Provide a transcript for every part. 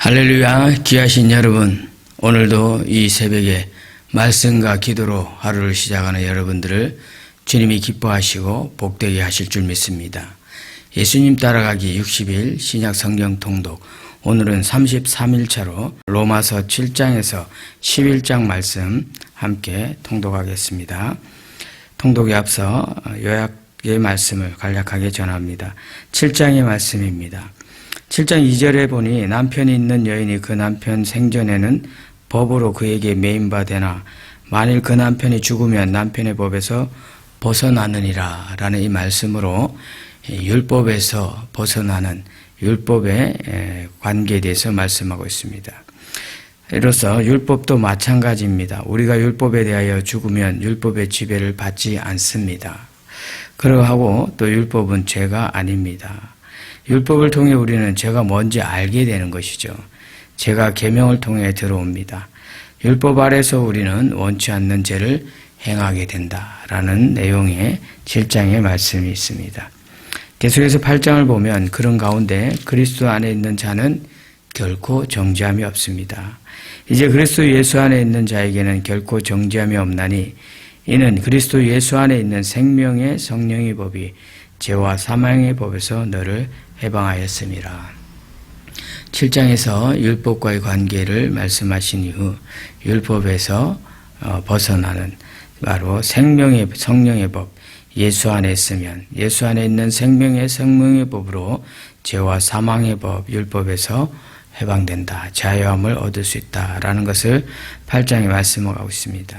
할렐루야, 귀하신 여러분, 오늘도 이 새벽에 말씀과 기도로 하루를 시작하는 여러분들을 주님이 기뻐하시고 복되게 하실 줄 믿습니다. 예수님 따라가기 60일 신약 성경 통독, 오늘은 33일차로 로마서 7장에서 11장 말씀 함께 통독하겠습니다. 통독에 앞서 요약의 말씀을 간략하게 전합니다. 7장의 말씀입니다. 7장 2절에 보니 남편이 있는 여인이 그 남편 생전에는 법으로 그에게 매인바되나 만일 그 남편이 죽으면 남편의 법에서 벗어나느니라 라는 이 말씀으로 율법에서 벗어나는 율법의 관계에 대해서 말씀하고 있습니다. 이로써 율법도 마찬가지입니다. 우리가 율법에 대하여 죽으면 율법의 지배를 받지 않습니다. 그러하고 또 율법은 죄가 아닙니다. 율법을 통해 우리는 죄가 뭔지 알게 되는 것이죠. 죄가 계명을 통해 들어옵니다. 율법 아래서 우리는 원치 않는 죄를 행하게 된다라는 내용의 7장의 말씀이 있습니다. 계속해서 8장을 보면 그런 가운데 그리스도 안에 있는 자는 결코 정죄함이 없습니다. 이제 그리스도 예수 안에 있는 자에게는 결코 정죄함이 없나니 이는 그리스도 예수 안에 있는 생명의 성령의 법이 죄와 사망의 법에서 너를 해방하였음이라. 7장에서 율법과의 관계를 말씀하신 이후 율법에서 벗어나는 바로 생명의 성령의 법, 예수 안에 있으면 예수 안에 있는 생명의 성령의 법으로 죄와 사망의 법, 율법에서 해방된다. 자유함을 얻을 수 있다라는 것을 8장에 말씀하고 있습니다.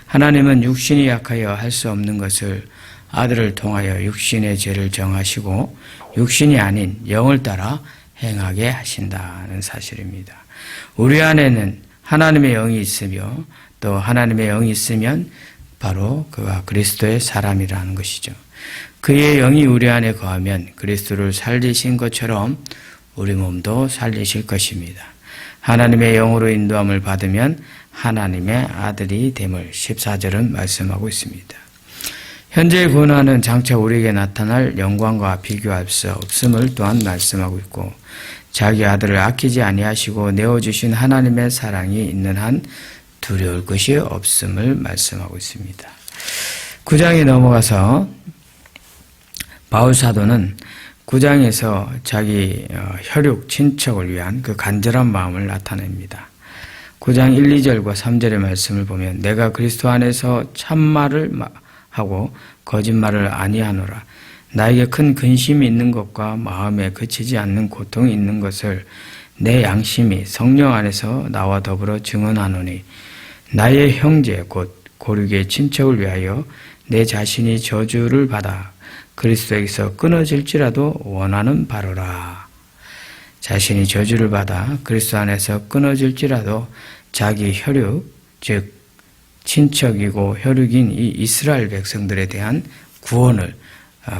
하나님은 육신이 약하여 할 수 없는 것을 아들을 통하여 육신의 죄를 정하시고 육신이 아닌 영을 따라 행하게 하신다는 사실입니다. 우리 안에는 하나님의 영이 있으며 또 하나님의 영이 있으면 바로 그가 그리스도의 사람이라는 것이죠. 그의 영이 우리 안에 거하면 그리스도를 살리신 것처럼 우리 몸도 살리실 것입니다. 하나님의 영으로 인도함을 받으면 하나님의 아들이 됨을 14절은 말씀하고 있습니다. 현재의 고난은 장차 우리에게 나타날 영광과 비교할 수 없음을 또한 말씀하고 있고 자기 아들을 아끼지 아니하시고 내어주신 하나님의 사랑이 있는 한 두려울 것이 없음을 말씀하고 있습니다. 9장에 넘어가서 바울 사도는 9장에서 자기 혈육 친척을 위한 그 간절한 마음을 나타냅니다. 9장 1, 2절과 3절의 말씀을 보면 내가 그리스도 안에서 참말을 하고 거짓말을 아니하노라. 나에게 큰 근심이 있는 것과 마음에 그치지 않는 고통이 있는 것을 내 양심이 성령 안에서 나와 더불어 증언하노니 나의 형제 곧 고륙의 친척을 위하여 내 자신이 저주를 받아 그리스도에게서 끊어질지라도 원하는 바로라. 자신이 저주를 받아 그리스도 안에서 끊어질지라도 자기 혈육 즉 친척이고 혈육인 이 이스라엘 백성들에 대한 구원을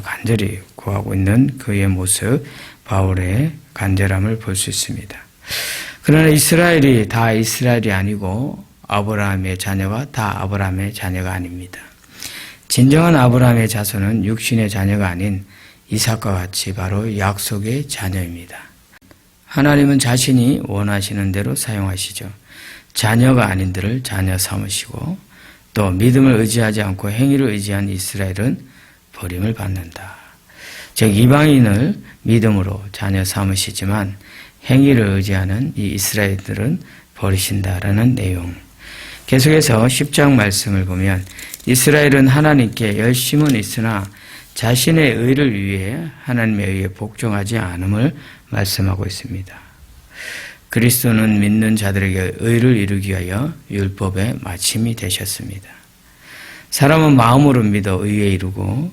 간절히 구하고 있는 그의 모습, 바울의 간절함을 볼 수 있습니다. 그러나 이스라엘이 다 이스라엘이 아니고 아브라함의 자녀가 다 아브라함의 자녀가 아닙니다. 진정한 아브라함의 자손은 육신의 자녀가 아닌 이삭과 같이 바로 약속의 자녀입니다. 하나님은 자신이 원하시는 대로 사용하시죠. 자녀가 아닌들을 자녀 삼으시고 또 믿음을 의지하지 않고 행위를 의지한 이스라엘은 버림을 받는다. 즉 이방인을 믿음으로 자녀 삼으시지만 행위를 의지하는 이 이스라엘들은 버리신다라는 내용. 계속해서 10장 말씀을 보면 이스라엘은 하나님께 열심은 있으나 자신의 의를 위해 하나님의 의에 복종하지 않음을 말씀하고 있습니다. 그리스도는 믿는 자들에게 의를 이루기 위하여 율법의 마침이 되셨습니다. 사람은 마음으로 믿어 의에 이르고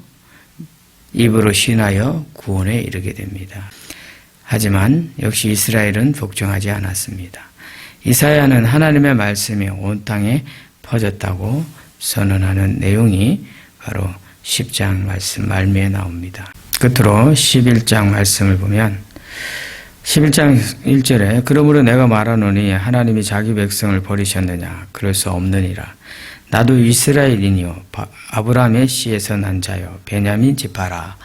입으로 신하여 구원에 이르게 됩니다. 하지만 역시 이스라엘은 복종하지 않았습니다. 이사야는 하나님의 말씀이 온 땅에 퍼졌다고 선언하는 내용이 바로 10장 말씀 말미에 나옵니다. 끝으로 11장 말씀을 보면 11장 1절에 그러므로 내가 말하노니 하나님이 자기 백성을 버리셨느냐 그럴 수 없느니라. 나도 이스라엘이니요 아브라함의 씨에서 난 자요 베냐민 지파라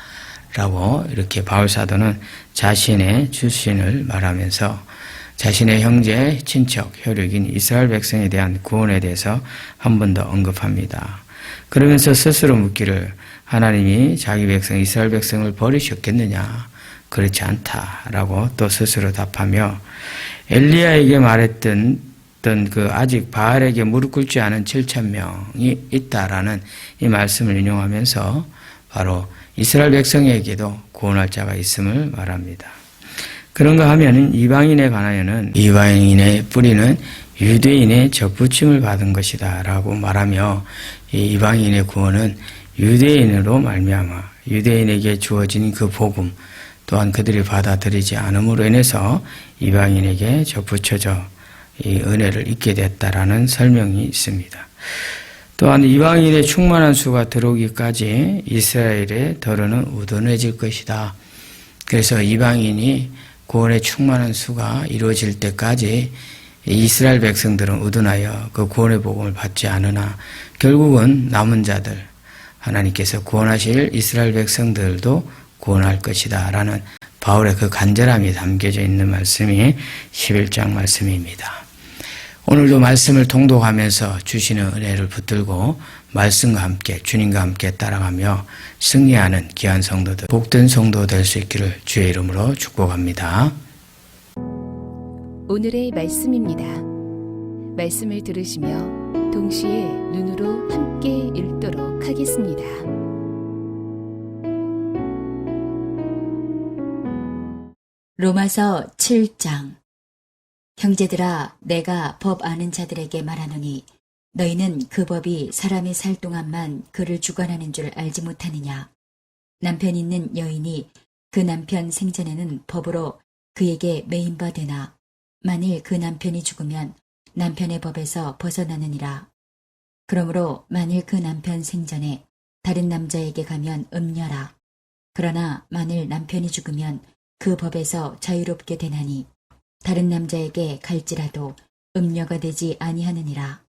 라고 이렇게 바울 사도는 자신의 출신을 말하면서 자신의 형제, 친척, 혈육인 이스라엘 백성에 대한 구원에 대해서 한 번 더 언급합니다. 그러면서 스스로 묻기를 하나님이 자기 백성 이스라엘 백성을 버리셨겠느냐? 그렇지 않다라고 또 스스로 답하며 엘리야에게 말했던 그 아직 바알에게 무릎 꿇지 않은 7,000명이 있다라는 이 말씀을 인용하면서 바로 이스라엘 백성에게도 구원할 자가 있음을 말합니다. 그런가 하면 이방인에 관하여는 이방인의 뿌리는 유대인의 접붙임을 받은 것이다 라고 말하며 이 이방인의 구원은 유대인으로 말미암아 유대인에게 주어진 그 복음 또한 그들이 받아들이지 않음으로 인해서 이방인에게 접붙여져 이 은혜를 잊게 됐다라는 설명이 있습니다. 또한 이방인의 충만한 수가 들어오기까지 이스라엘의 더러는 우둔해질 것이다. 그래서 이방인이 구원의 충만한 수가 이루어질 때까지 이스라엘 백성들은 우둔하여 그 구원의 복음을 받지 않으나 결국은 남은 자들 하나님께서 구원하실 이스라엘 백성들도 구원할 것이다 라는 바울의 그 간절함이 담겨져 있는 말씀이 11장 말씀입니다. 오늘도 말씀을 통독하면서 주시는 은혜를 붙들고 말씀과 함께 주님과 함께 따라가며 승리하는 귀한 성도들, 복된 성도 될 수 있기를 주의 이름으로 축복합니다. 오늘의 말씀입니다. 말씀을 들으시며 동시에 눈으로 함께 읽도록 하겠습니다. 로마서 7장. 형제들아, 내가 법 아는 자들에게 말하노니 너희는 그 법이 사람이 살 동안만 그를 주관하는 줄 알지 못하느냐. 남편 있는 여인이 그 남편 생전에는 법으로 그에게 매인 바 되나 만일 그 남편이 죽으면 남편의 법에서 벗어나느니라. 그러므로 만일 그 남편 생전에 다른 남자에게 가면 음녀라. 그러나 만일 남편이 죽으면 그 법에서 자유롭게 되나니 다른 남자에게 갈지라도 음녀가 되지 아니하느니라.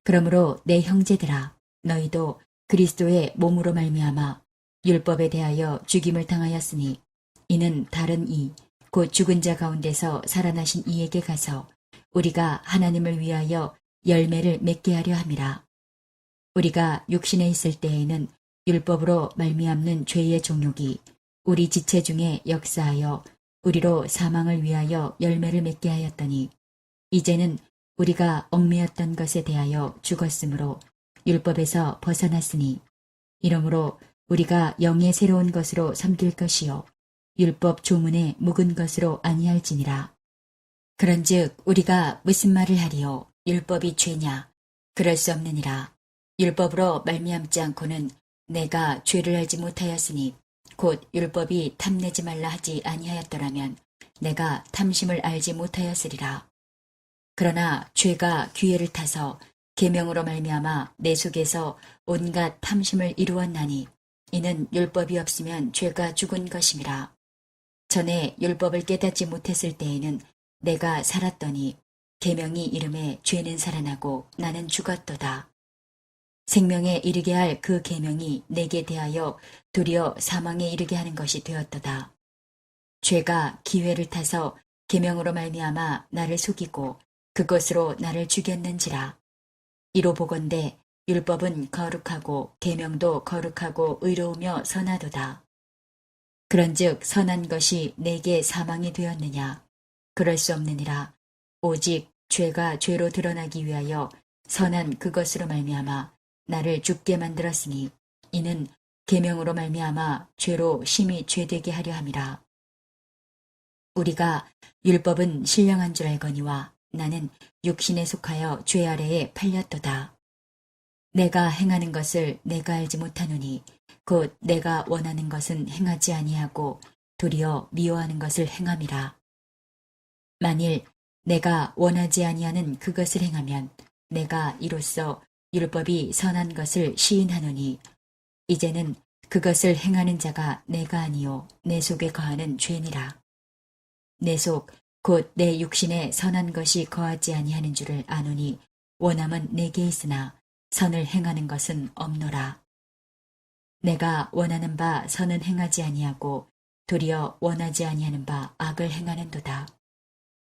그러므로 내 형제들아, 너희도 그리스도의 몸으로 말미암아 율법에 대하여 죽임을 당하였으니 이는 다른 이, 곧 죽은 자 가운데서 살아나신 이에게 가서 우리가 하나님을 위하여 열매를 맺게 하려 함이라. 우리가 육신에 있을 때에는 율법으로 말미암는 죄의 종욕이 우리 지체 중에 역사하여 우리로 사망을 위하여 열매를 맺게 하였더니 이제는 우리가 얽매였던 것에 대하여 죽었으므로 율법에서 벗어났으니 이러므로 우리가 영의 새로운 것으로 섬길 것이요 율법 조문에 묵은 것으로 아니할지니라. 그런즉 우리가 무슨 말을 하리요? 율법이 죄냐? 그럴 수 없느니라. 율법으로 말미암지 않고는 내가 죄를 알지 못하였으니 곧 율법이 탐내지 말라 하지 아니하였더라면 내가 탐심을 알지 못하였으리라. 그러나 죄가 기회를 타서 계명으로 말미암아 내 속에서 온갖 탐심을 이루었나니 이는 율법이 없으면 죄가 죽은 것임이라. 전에 율법을 깨닫지 못했을 때에는 내가 살았더니 계명이 이름에 죄는 살아나고 나는 죽었도다. 생명에 이르게 할 그 계명이 내게 대하여 도리어 사망에 이르게 하는 것이 되었도다. 죄가 기회를 타서 계명으로 말미암아 나를 속이고 그것으로 나를 죽였는지라. 이로 보건대 율법은 거룩하고 계명도 거룩하고 의로우며 선하도다. 그런즉 선한 것이 내게 사망이 되었느냐? 그럴 수 없느니라. 오직 죄가 죄로 드러나기 위하여 선한 그것으로 말미암아 나를 죽게 만들었으니 이는 계명으로 말미암아 죄로 심히 죄되게 하려 함이라. 우리가 율법은 신령한 줄 알거니와 나는 육신에 속하여 죄 아래에 팔렸도다. 내가 행하는 것을 내가 알지 못하노니 곧 내가 원하는 것은 행하지 아니하고 도리어 미워하는 것을 행함이라. 만일 내가 원하지 아니하는 그것을 행하면 내가 이로써 율법이 선한 것을 시인하노니 이제는 그것을 행하는 자가 내가 아니요 내 속에 거하는 죄니라. 내 속 곧 내 육신에 선한 것이 거하지 아니하는 줄을 아노니 원함은 내게 있으나 선을 행하는 것은 없노라. 내가 원하는 바 선은 행하지 아니하고 도리어 원하지 아니하는 바 악을 행하는도다.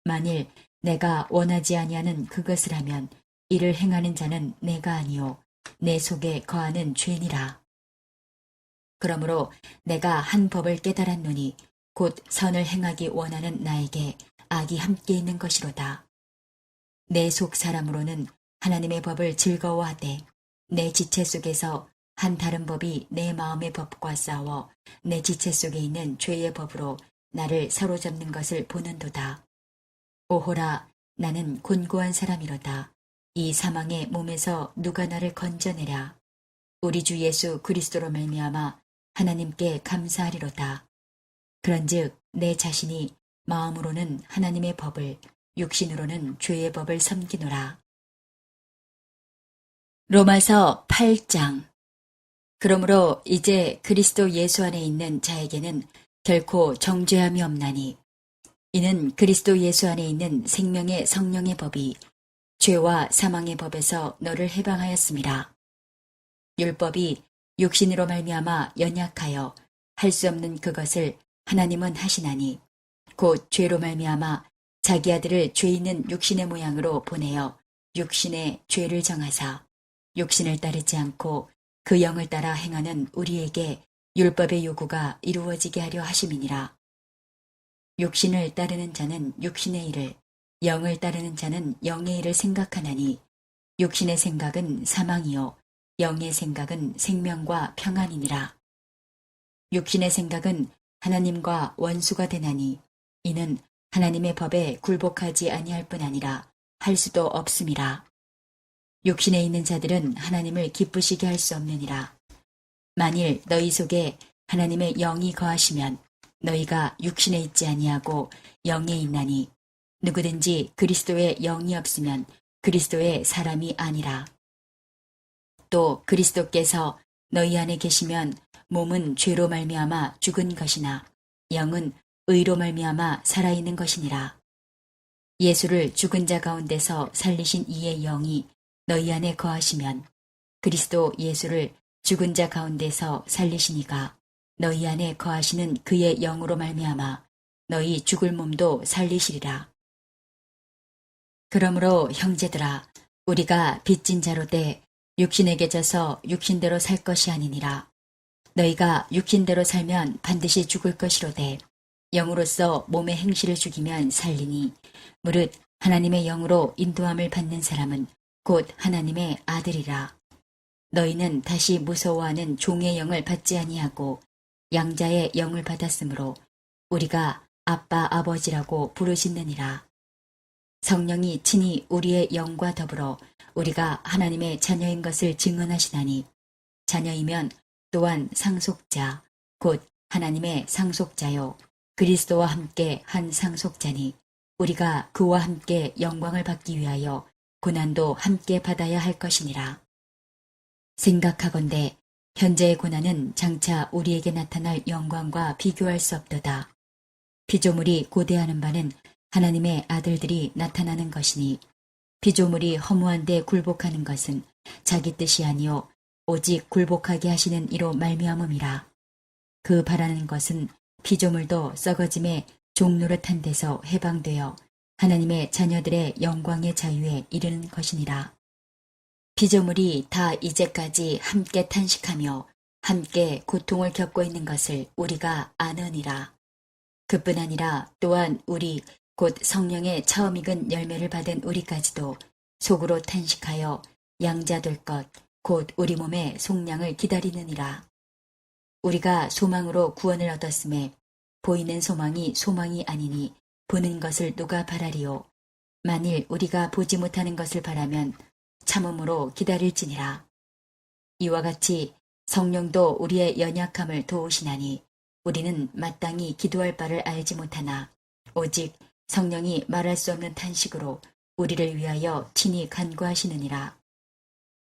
만일 내가 원하지 아니하는 그것을 하면 이를 행하는 자는 내가 아니요 내 속에 거하는 죄니라. 그러므로 내가 한 법을 깨달았노니 곧 선을 행하기 원하는 나에게 악이 함께 있는 것이로다. 내 속 사람으로는 하나님의 법을 즐거워하되 내 지체 속에서 한 다른 법이 내 마음의 법과 싸워 내 지체 속에 있는 죄의 법으로 나를 사로잡는 것을 보는도다. 오호라, 나는 곤고한 사람이로다. 이 사망의 몸에서 누가 나를 건져내랴. 우리 주 예수 그리스도로 말미암아 하나님께 감사하리로다. 그런즉 내 자신이 마음으로는 하나님의 법을, 육신으로는 죄의 법을 섬기노라. 로마서 8장. 그러므로 이제 그리스도 예수 안에 있는 자에게는 결코 정죄함이 없나니 이는 그리스도 예수 안에 있는 생명의 성령의 법이 죄와 사망의 법에서 너를 해방하였음이라. 율법이 육신으로 말미암아 연약하여 할 수 없는 그것을 하나님은 하시나니 곧 죄로 말미암아 자기 아들을 죄 있는 육신의 모양으로 보내어 육신의 죄를 정하사 육신을 따르지 않고 그 영을 따라 행하는 우리에게 율법의 요구가 이루어지게 하려 하심이니라. 육신을 따르는 자는 육신의 일을, 영을 따르는 자는 영의 일을 생각하나니 육신의 생각은 사망이요 영의 생각은 생명과 평안이니라. 육신의 생각은 하나님과 원수가 되나니 이는 하나님의 법에 굴복하지 아니할 뿐 아니라 할 수도 없음이라. 육신에 있는 자들은 하나님을 기쁘시게 할 수 없느니라. 만일 너희 속에 하나님의 영이 거하시면 너희가 육신에 있지 아니하고 영에 있나니 누구든지 그리스도의 영이 없으면 그리스도의 사람이 아니라. 또 그리스도께서 너희 안에 계시면 몸은 죄로 말미암아 죽은 것이나 영은 의로 말미암아 살아있는 것이니라. 예수를 죽은 자 가운데서 살리신 이의 영이 너희 안에 거하시면 그리스도 예수를 죽은 자 가운데서 살리시니가 너희 안에 거하시는 그의 영으로 말미암아 너희 죽을 몸도 살리시리라. 그러므로 형제들아, 우리가 빚진 자로 돼 육신에게 져서 육신대로 살 것이 아니니라. 너희가 육신대로 살면 반드시 죽을 것이로되 영으로서 몸의 행실을 죽이면 살리니 무릇 하나님의 영으로 인도함을 받는 사람은 곧 하나님의 아들이라. 너희는 다시 무서워하는 종의 영을 받지 아니하고 양자의 영을 받았으므로 우리가 아빠 아버지라고 부르짖느니라. 성령이 친히 우리의 영과 더불어 우리가 하나님의 자녀인 것을 증언하시나니 자녀이면 또한 상속자 곧 하나님의 상속자요 그리스도와 함께 한 상속자니 우리가 그와 함께 영광을 받기 위하여 고난도 함께 받아야 할 것이니라. 생각하건대 현재의 고난은 장차 우리에게 나타날 영광과 비교할 수 없도다. 피조물이 고대하는 바는 하나님의 아들들이 나타나는 것이니 피조물이 허무한 데 굴복하는 것은 자기 뜻이 아니요 오직 굴복하게 하시는 이로 말미암음이라. 그 바라는 것은 피조물도 썩어짐의 종노릇한 데서 해방되어 하나님의 자녀들의 영광의 자유에 이르는 것이니라. 피조물이 다 이제까지 함께 탄식하며 함께 고통을 겪고 있는 것을 우리가 아느니라. 그뿐 아니라 또한 우리 곧 성령의 처음 익은 열매를 받은 우리까지도 속으로 탄식하여 양자될 것 곧 우리 몸의 속량을 기다리느니라. 우리가 소망으로 구원을 얻었음에 보이는 소망이 소망이 아니니 보는 것을 누가 바라리요. 만일 우리가 보지 못하는 것을 바라면 참음으로 기다릴지니라. 이와 같이 성령도 우리의 연약함을 도우시나니 우리는 마땅히 기도할 바를 알지 못하나 오직 성령이 말할 수 없는 탄식으로 우리를 위하여 친히 간구하시느니라.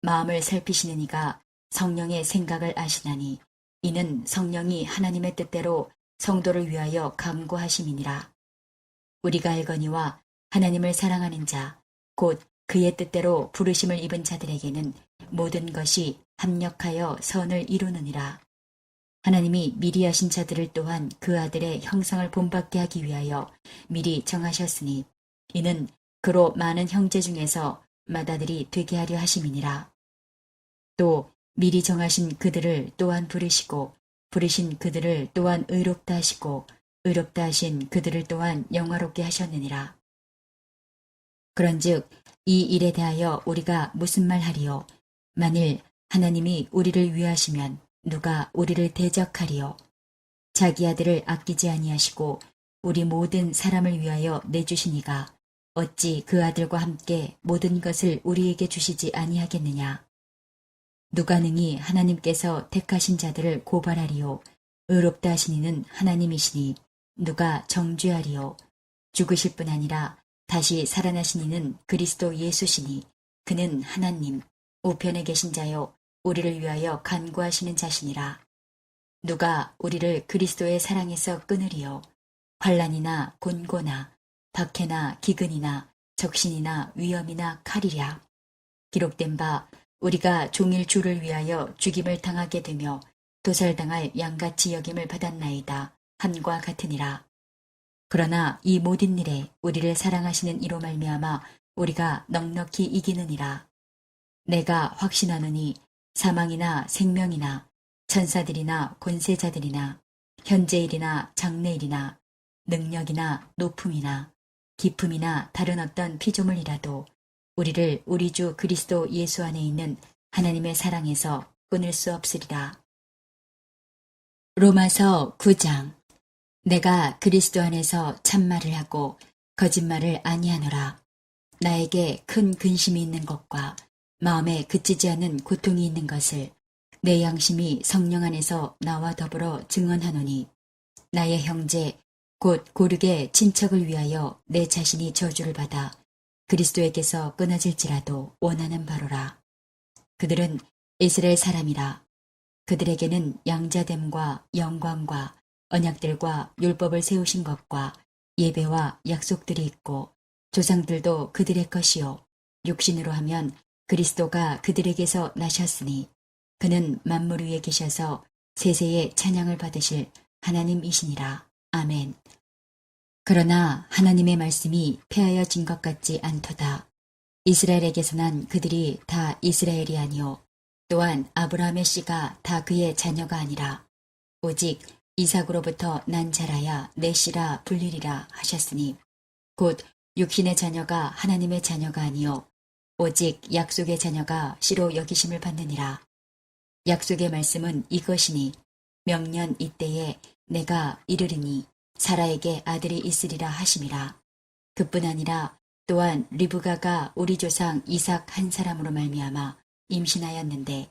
마음을 살피시는 이가 성령의 생각을 아시나니 이는 성령이 하나님의 뜻대로 성도를 위하여 간구하심이니라. 우리가 알거니와 하나님을 사랑하는 자, 곧 그의 뜻대로 부르심을 입은 자들에게는 모든 것이 합력하여 선을 이루느니라. 하나님이 미리 하신 자들을 또한 그 아들의 형상을 본받게 하기 위하여 미리 정하셨으니 이는 그로 많은 형제 중에서 맏아들이 되게 하려 하심이니라. 또 미리 정하신 그들을 또한 부르시고 부르신 그들을 또한 의롭다 하시고 의롭다 하신 그들을 또한 영화롭게 하셨느니라. 그런즉 이 일에 대하여 우리가 무슨 말 하리요? 만일 하나님이 우리를 위하시면 누가 우리를 대적하리요? 자기 아들을 아끼지 아니하시고 우리 모든 사람을 위하여 내주시니가 어찌 그 아들과 함께 모든 것을 우리에게 주시지 아니하겠느냐? 누가 능히 하나님께서 택하신 자들을 고발하리요? 의롭다 하신 이는 하나님이시니 누가 정죄하리요? 죽으실 뿐 아니라 다시 살아나신 이는 그리스도 예수시니 그는 하나님 우편에 계신 자요 우리를 위하여 간구하시는 자시니라. 누가 우리를 그리스도의 사랑에서 끊으리요? 환난이나 곤고나 박해나 기근이나 적신이나 위험이나 칼이랴. 기록된 바 우리가 종일 주를 위하여 죽임을 당하게 되며 도살당할 양같이 여김을 받았나이다 함과 같으니라. 그러나 이 모든 일에 우리를 사랑하시는 이로 말미암아 우리가 넉넉히 이기느니라. 내가 확신하노니 사망이나 생명이나 천사들이나 권세자들이나 현재일이나 장래일이나 능력이나 높음이나 기품이나 다른 어떤 피조물이라도 우리를 우리 주 그리스도 예수 안에 있는 하나님의 사랑에서 끊을 수 없으리라. 로마서 9장. 내가 그리스도 안에서 참말을 하고 거짓말을 아니하노라. 나에게 큰 근심이 있는 것과 마음에 그치지 않는 고통이 있는 것을 내 양심이 성령 안에서 나와 더불어 증언하노니 나의 형제 곧 고르게 친척을 위하여 내 자신이 저주를 받아 그리스도에게서 끊어질지라도 원하는 바로라. 그들은 이스라엘 사람이라. 그들에게는 양자됨과 영광과 언약들과 율법을 세우신 것과 예배와 약속들이 있고 조상들도 그들의 것이요 육신으로 하면 그리스도가 그들에게서 나셨으니 그는 만물 위에 계셔서 세세의 찬양을 받으실 하나님이시니라. 아멘. 그러나 하나님의 말씀이 폐하여진 것 같지 않도다. 이스라엘에게서 난 그들이 다 이스라엘이 아니요 또한 아브라함의 씨가 다 그의 자녀가 아니라 오직 이삭으로부터 난 자라야 내 씨라 불리리라 하셨으니 곧 육신의 자녀가 하나님의 자녀가 아니요 오직 약속의 자녀가 씨로 여기심을 받느니라. 약속의 말씀은 이것이니 명년 이때에 내가 이르리니 사라에게 아들이 있으리라 하심이라. 그뿐 아니라 또한 리브가가 우리 조상 이삭 한 사람으로 말미암아 임신하였는데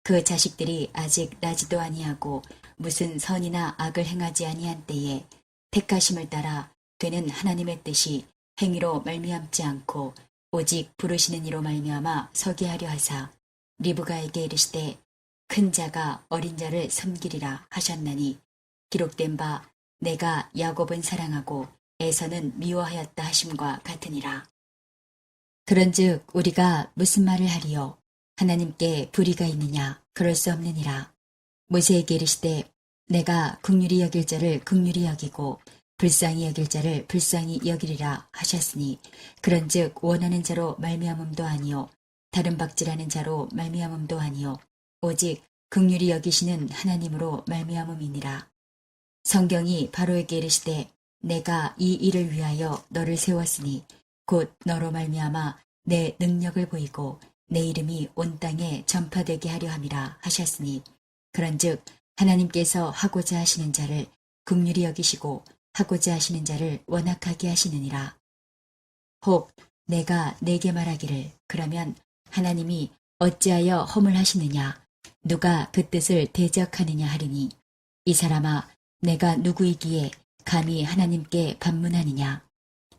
그 자식들이 아직 나지도 아니하고 무슨 선이나 악을 행하지 아니한 때에 택하심을 따라 되는 하나님의 뜻이 행위로 말미암지 않고 오직 부르시는 이로 말미암아 서게 하려 하사 리브가에게 이르시되 큰 자가 어린 자를 섬기리라 하셨나니 기록된 바 내가 야곱은 사랑하고 에서는 미워하였다 하심과 같으니라. 그런즉 우리가 무슨 말을 하리요? 하나님께 불의가 있느냐? 그럴 수 없느니라. 모세에게 이르시되 내가 긍휼히 여길 자를 긍휼히 여기고 불쌍히 여길 자를 불쌍히 여기리라 하셨으니 그런즉 원하는 자로 말미암음도 아니요 다른 박질하는 자로 말미암음도 아니요 오직 긍휼히 여기시는 하나님으로 말미암음이니라. 성경이 바로에게 이르시되 내가 이 일을 위하여 너를 세웠으니 곧 너로 말미암아 내 능력을 보이고 내 이름이 온 땅에 전파되게 하려 함이라 하셨으니 그런즉 하나님께서 하고자 하시는 자를 긍휼히 여기시고 하고자 하시는 자를 원악하게 하시느니라. 혹 내가 내게 말하기를 그러면 하나님이 어찌하여 허물하시느냐 누가 그 뜻을 대적하느냐 하리니 이 사람아 내가 누구이기에 감히 하나님께 반문하느냐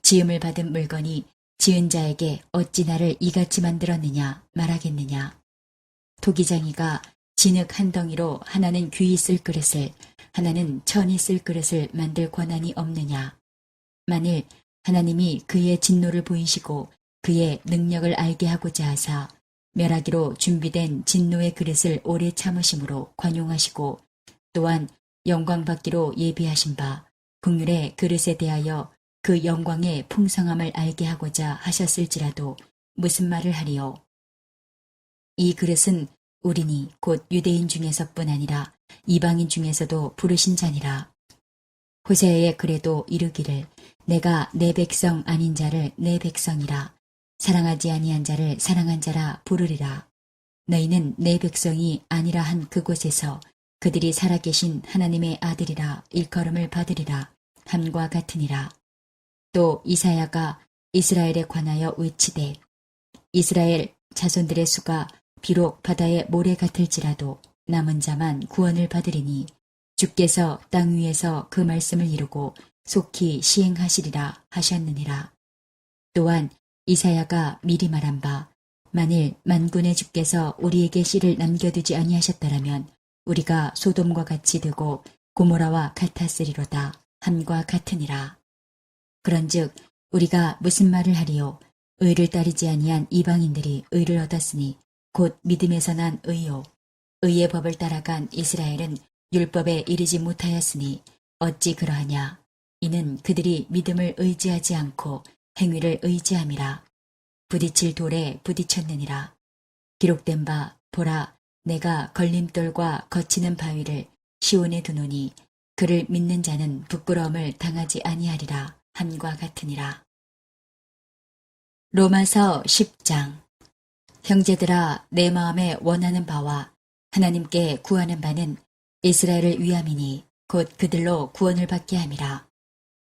지음을 받은 물건이 지은 자에게 어찌 나를 이같이 만들었느냐 말하겠느냐. 토기장이가 진흙 한 덩이로 하나는 귀히 쓸 그릇을 하나는 천이 쓸 그릇을 만들 권한이 없느냐. 만일 하나님이 그의 진노를 보이시고 그의 능력을 알게 하고자 하사 멸하기로 준비된 진노의 그릇을 오래 참으심으로 관용하시고 또한 영광받기로 예비하신 바 긍휼의 그릇에 대하여 그 영광의 풍성함을 알게 하고자 하셨을지라도 무슨 말을 하리요? 이 그릇은 우리니 곧 유대인 중에서뿐 아니라 이방인 중에서도 부르신 자니라. 호세아의 글에도 이르기를 내가 내 백성 아닌 자를 내 백성이라 사랑하지 아니한 자를 사랑한 자라 부르리라. 너희는 내 백성이 아니라 한 그곳에서 그들이 살아계신 하나님의 아들이라 일컬음을 받으리라 함과 같으니라. 또 이사야가 이스라엘에 관하여 외치되 이스라엘 자손들의 수가 비록 바다의 모래 같을지라도 남은 자만 구원을 받으리니 주께서 땅 위에서 그 말씀을 이루고 속히 시행하시리라 하셨느니라. 또한 이사야가 미리 말한 바 만일 만군의 주께서 우리에게 씨를 남겨두지 아니하셨더라면 우리가 소돔과 같이 되고 고모라와 같았으리로다 함과 같으니라. 그런즉 우리가 무슨 말을 하리요? 의를 따르지 아니한 이방인들이 의를 얻었으니 곧 믿음에서 난 의요. 의의 법을 따라간 이스라엘은 율법에 이르지 못하였으니 어찌 그러하냐? 이는 그들이 믿음을 의지하지 않고 행위를 의지함이라. 부딪힐 돌에 부딪혔느니라. 기록된 바 보라 내가 걸림돌과 거치는 바위를 시온에 두노니 그를 믿는 자는 부끄러움을 당하지 아니하리라 함과 같으니라. 로마서 10장. 형제들아 내 마음에 원하는 바와 하나님께 구하는 바는 이스라엘을 위함이니 곧 그들로 구원을 받게 함이라.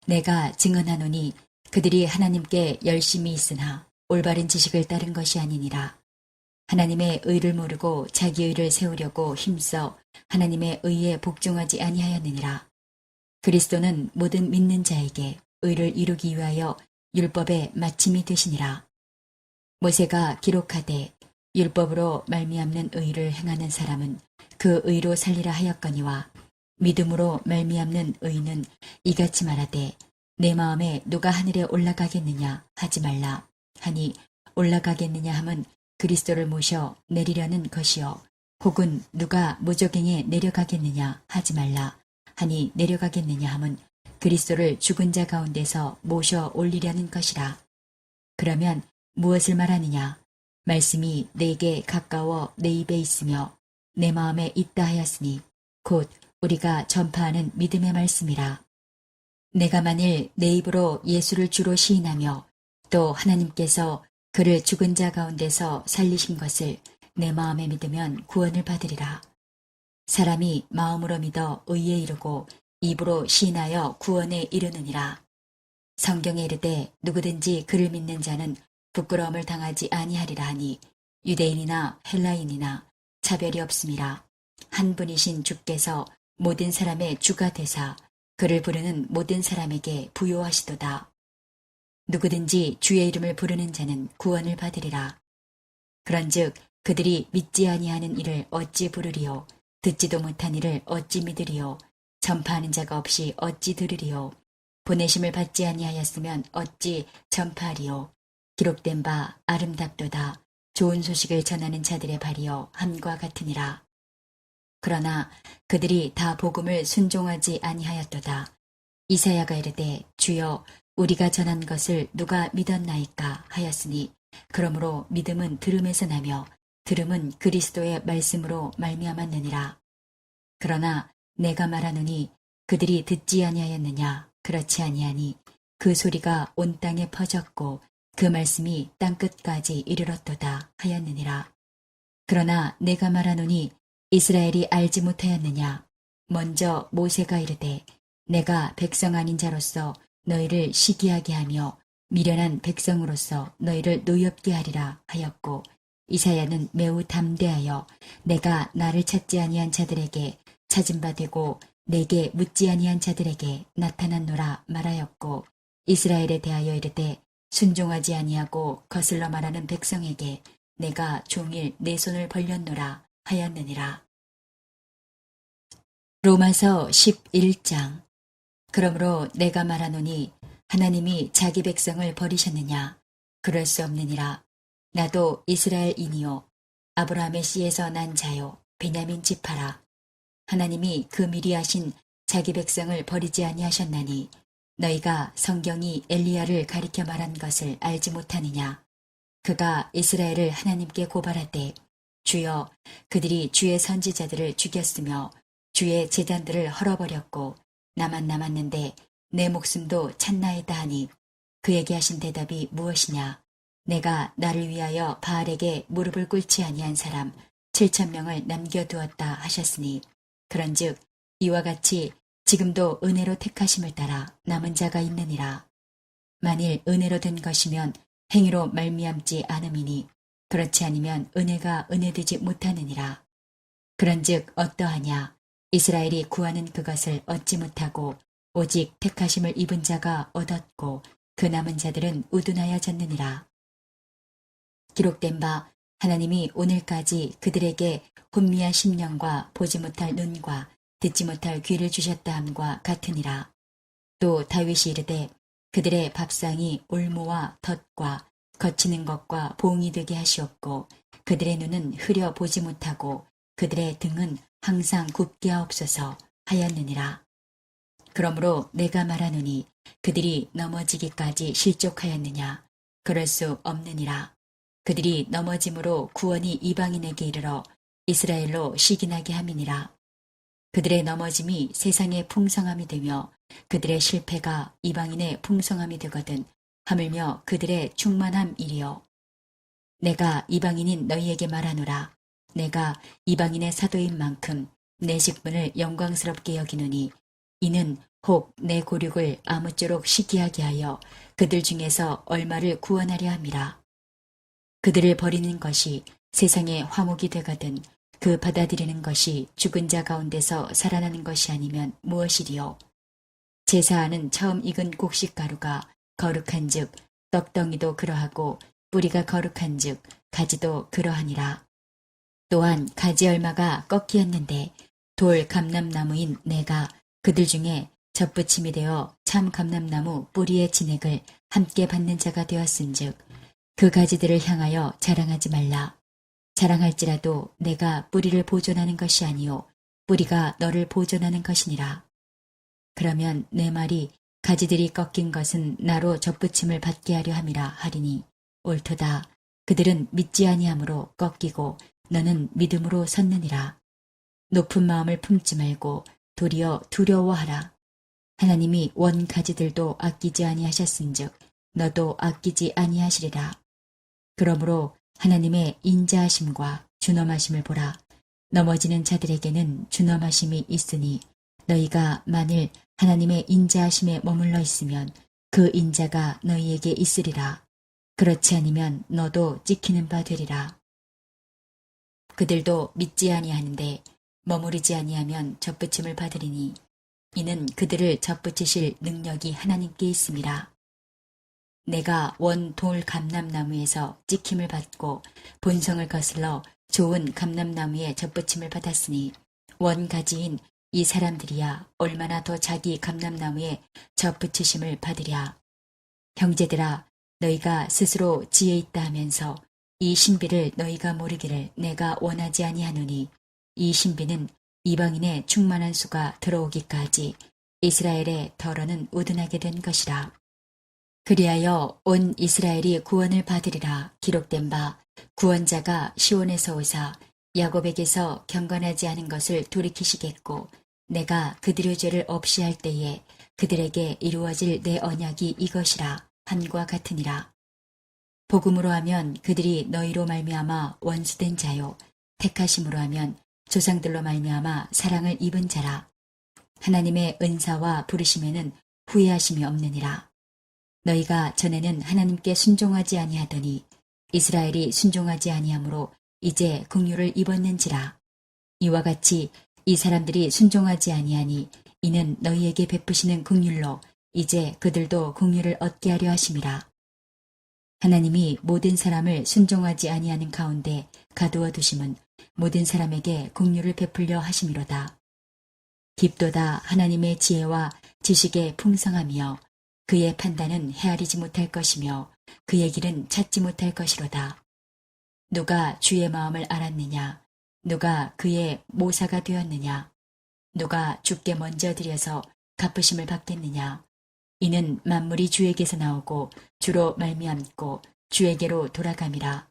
내가 증언하노니 그들이 하나님께 열심히 있으나 올바른 지식을 따른 것이 아니니라. 하나님의 의를 모르고 자기 의를 세우려고 힘써 하나님의 의에 복종하지 아니하였느니라. 그리스도는 모든 믿는 자에게 의를 이루기 위하여 율법의 마침이 되시니라. 모세가 기록하되 율법으로 말미암는 의를 행하는 사람은 그 의로 살리라 하였거니와 믿음으로 말미암는 의는 이같이 말하되 내 마음에 누가 하늘에 올라가겠느냐 하지 말라 하니 올라가겠느냐 함은 그리스도를 모셔 내리려는 것이요 혹은 누가 무저갱에 내려가겠느냐 하지 말라 하니 내려가겠느냐 함은 그리스도를 죽은 자 가운데서 모셔 올리려는 것이라. 그러면 무엇을 말하느냐? 말씀이 내게 가까워 내 입에 있으며 내 마음에 있다 하였으니 곧 우리가 전파하는 믿음의 말씀이라. 내가 만일 내 입으로 예수를 주로 시인하며 또 하나님께서 그를 죽은 자 가운데서 살리신 것을 내 마음에 믿으면 구원을 받으리라. 사람이 마음으로 믿어 의에 이르고 입으로 시인하여 구원에 이르느니라. 성경에 이르되 누구든지 그를 믿는 자는 부끄러움을 당하지 아니하리라 하니 유대인이나 헬라인이나 차별이 없음이라. 한 분이신 주께서 모든 사람의 주가 되사 그를 부르는 모든 사람에게 부요하시도다. 누구든지 주의 이름을 부르는 자는 구원을 받으리라. 그런즉 그들이 믿지 아니하는 이를 어찌 부르리요? 듣지도 못한 이를 어찌 믿으리요? 전파하는 자가 없이 어찌 들으리요? 보내심을 받지 아니하였으면 어찌 전파하리요? 기록된 바 아름답도다. 좋은 소식을 전하는 자들의 발이여 함과 같으니라. 그러나 그들이 다 복음을 순종하지 아니하였도다. 이사야가 이르되 주여 우리가 전한 것을 누가 믿었나이까 하였으니 그러므로 믿음은 들음에서 나며 들음은 그리스도의 말씀으로 말미암았느니라. 그러나 내가 말하노니 그들이 듣지 아니하였느냐? 그렇지 아니하니 그 소리가 온 땅에 퍼졌고 그 말씀이 땅끝까지 이르렀도다 하였느니라. 그러나 내가 말하노니 이스라엘이 알지 못하였느냐? 먼저 모세가 이르되 내가 백성 아닌 자로서 너희를 시기하게 하며 미련한 백성으로서 너희를 노엽게 하리라 하였고 이사야는 매우 담대하여 내가 나를 찾지 아니한 자들에게 찾은 바 되고 내게 묻지 아니한 자들에게 나타났노라 말하였고 이스라엘에 대하여 이르되 순종하지 아니하고 거슬러 말하는 백성에게 내가 종일 내 손을 벌렸노라 하였느니라. 로마서 11장. 그러므로 내가 말하노니 하나님이 자기 백성을 버리셨느냐? 그럴 수 없느니라. 나도 이스라엘인이요 아브라함의 씨에서 난 자요 베냐민 지파라. 하나님이 그 미리 하신 자기 백성을 버리지 아니하셨나니 너희가 성경이 엘리야를 가리켜 말한 것을 알지 못하느냐? 그가 이스라엘을 하나님께 고발하되 주여 그들이 주의 선지자들을 죽였으며 주의 제단들을 헐어버렸고 나만 남았는데 내 목숨도 찼나이다 하니 그에게 하신 대답이 무엇이냐? 내가 나를 위하여 바알에게 무릎을 꿇지 아니한 사람 7,000명을 남겨두었다 하셨으니 그런즉 이와 같이 지금도 은혜로 택하심을 따라 남은 자가 있느니라. 만일 은혜로 된 것이면 행위로 말미암지 않음이니 그렇지 아니면 은혜가 은혜되지 못하느니라. 그런즉 어떠하냐? 이스라엘이 구하는 그것을 얻지 못하고 오직 택하심을 입은 자가 얻었고 그 남은 자들은 우둔하여졌느니라. 기록된 바 하나님이 오늘까지 그들에게 혼미한 심령과 보지 못할 눈과 듣지 못할 귀를 주셨다 함과 같으니라. 또 다윗이 이르되 그들의 밥상이 올무와 덫과 거치는 것과 봉이 되게 하시옵고 그들의 눈은 흐려 보지 못하고 그들의 등은 항상 굽게 하옵소서 하였느니라. 그러므로 내가 말하노니 그들이 넘어지기까지 실족하였느냐? 그럴 수 없느니라. 그들이 넘어짐으로 구원이 이방인에게 이르러 이스라엘로 시기나게 함이니라. 그들의 넘어짐이 세상의 풍성함이 되며 그들의 실패가 이방인의 풍성함이 되거든 하물며 그들의 충만함이리요. 내가 이방인인 너희에게 말하노라. 내가 이방인의 사도인 만큼 내 직분을 영광스럽게 여기노니 이는 혹 내 고륙을 아무쪼록 시기하게 하여 그들 중에서 얼마를 구원하려 함이라. 그들을 버리는 것이 세상의 화목이 되거든 그 받아들이는 것이 죽은 자 가운데서 살아나는 것이 아니면 무엇이리요. 제사하는 처음 익은 곡식가루가 거룩한즉 떡덩이도 그러하고 뿌리가 거룩한즉 가지도 그러하니라. 또한 가지 얼마가 꺾이었는데 돌 감람나무인 내가 그들 중에 접붙임이 되어 참 감람나무 뿌리의 진액을 함께 받는 자가 되었은즉 그 가지들을 향하여 자랑하지 말라. 자랑할지라도 내가 뿌리를 보존하는 것이 아니요 뿌리가 너를 보존하는 것이니라. 그러면 내 말이 가지들이 꺾인 것은 나로 접붙임을 받게 하려 함이라 하리니 옳도다. 그들은 믿지 아니함으로 꺾이고 너는 믿음으로 섰느니라. 높은 마음을 품지 말고 도리어 두려워하라. 하나님이 원 가지들도 아끼지 아니하셨은즉 너도 아끼지 아니하시리라. 그러므로 하나님의 인자하심과 준엄하심을 보라. 넘어지는 자들에게는 준엄하심이 있으니 너희가 만일 하나님의 인자하심에 머물러 있으면 그 인자가 너희에게 있으리라. 그렇지 아니면 너도 찍히는 바 되리라. 그들도 믿지 아니하는데 머무르지 아니하면 접붙임을 받으리니 이는 그들을 접붙이실 능력이 하나님께 있음이라. 내가 원 돌 감람나무에서 찍힘을 받고 본성을 거슬러 좋은 감람나무에 접붙임을 받았으니 원 가지인 이 사람들이야 얼마나 더 자기 감람나무에 접붙이심을 받으랴. 형제들아 너희가 스스로 지혜 있다 하면서 이 신비를 너희가 모르기를 내가 원하지 아니하노니 이 신비는 이방인의 충만한 수가 들어오기까지 이스라엘의 덜어는 우둔하게 된 것이라. 그리하여 온 이스라엘이 구원을 받으리라. 기록된 바 구원자가 시온에서 오사 야곱에게서 경건하지 않은 것을 돌이키시겠고 내가 그들의 죄를 없이 할 때에 그들에게 이루어질 내 언약이 이것이라 한과 같으니라. 복음으로 하면 그들이 너희로 말미암아 원수된 자요 택하심으로 하면 조상들로 말미암아 사랑을 입은 자라. 하나님의 은사와 부르심에는 후회하심이 없느니라. 너희가 전에는 하나님께 순종하지 아니하더니 이스라엘이 순종하지 아니하므로 이제 긍휼을 입었는지라. 이와 같이 이 사람들이 순종하지 아니하니 이는 너희에게 베푸시는 긍휼로 이제 그들도 긍휼을 얻게 하려 하심이라. 하나님이 모든 사람을 순종하지 아니하는 가운데 가두어 두심은 모든 사람에게 긍휼을 베풀려 하심이로다. 깊도다 하나님의 지혜와 지식의 풍성함이여 그의 판단은 헤아리지 못할 것이며 그의 길은 찾지 못할 것이로다. 누가 주의 마음을 알았느냐? 누가 그의 모사가 되었느냐? 누가 주께 먼저 드려서 갚으심을 받겠느냐? 이는 만물이 주에게서 나오고 주로 말미암고 주에게로 돌아감이라.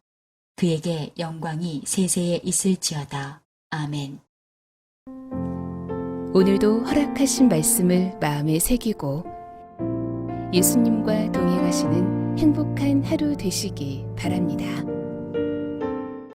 그에게 영광이 세세에 있을지어다. 아멘. 오늘도 허락하신 말씀을 마음에 새기고 예수님과 동행하시는 행복한 하루 되시기 바랍니다.